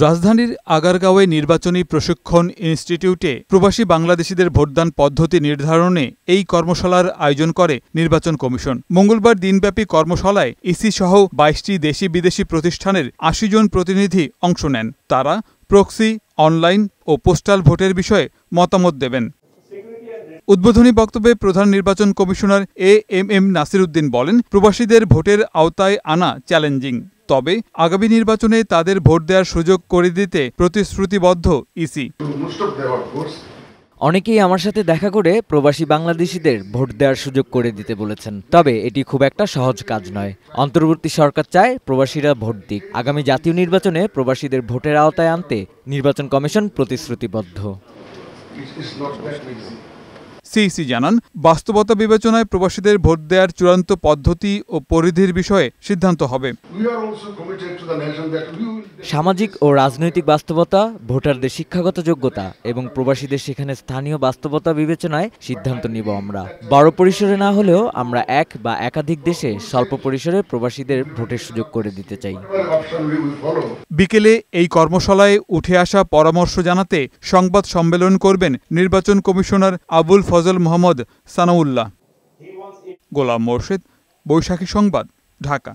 রাজধানীর আগারগাঁওয়ে নির্বাচনী প্রশিক্ষণ ইনস্টিটিউটে প্রবাসী বাংলাদেশিদের ভোটদান পদ্ধতি নির্ধারণে এই কর্মশালার আয়োজন করে নির্বাচন কমিশন। মঙ্গলবার দিনব্যাপী কর্মশালায় ইসি সহ ২২টি দেশি বিদেশি প্রতিষ্ঠানের ৮০ জন প্রতিনিধি অংশ নেন। তারা প্রক্সি, অনলাইন ও পোস্টাল ভোটের বিষয়ে মতামত দেবেন। উদ্বোধনী বক্তব্যে প্রধান নির্বাচন কমিশনার এএমএম নাসির উদ্দিন বলেন, প্রবাসীদের ভোটের আওতায় আনা চ্যালেঞ্জিং, তবে আগামী নির্বাচনে তাদের ভোট দেওয়ার সুযোগ করে দিতে প্রতিশ্রুতিবদ্ধ ইসি। অনেকেই আমার সাথে দেখা করে প্রবাসী বাংলাদেশিদের ভোট দেওয়ার সুযোগ করে দিতে বলেছেন, তবে এটি খুব একটা সহজ কাজ নয়। অন্তর্বর্তী সরকার চায় প্রবাসীরা ভোট দিক। আগামী জাতীয় নির্বাচনে প্রবাসীদের ভোটের আওতায় আনতে নির্বাচন কমিশন প্রতিশ্রুতিবদ্ধ। সিইসি জানান, বাস্তবতা বিবেচনায় প্রবাসীদের ভোট দেওয়ার চূড়ান্ত পদ্ধতি ও পরিধির বিষয়ে সিদ্ধান্ত হবে। সামাজিক ও রাজনৈতিক বাস্তবতা, ভোটারদের শিক্ষাগত যোগ্যতা এবং প্রবাসীদের সেখানে স্থানীয় বাস্তবতা বিবেচনায় সিদ্ধান্ত নিব আমরা। বড় পরিসরে না হলেও আমরা এক বা একাধিক দেশে স্বল্প পরিসরে প্রবাসীদের ভোটের সুযোগ করে দিতে চাই। বিকেলে এই কর্মশালায় উঠে আসা পরামর্শ জানাতে সংবাদ সম্মেলন করবেন নির্বাচন কমিশনার আবুল ফজল মোহাম্মদ সানাউল্লাহ। গোলাম মোর্শেদ, বৈশাখী সংবাদ, ঢাকা।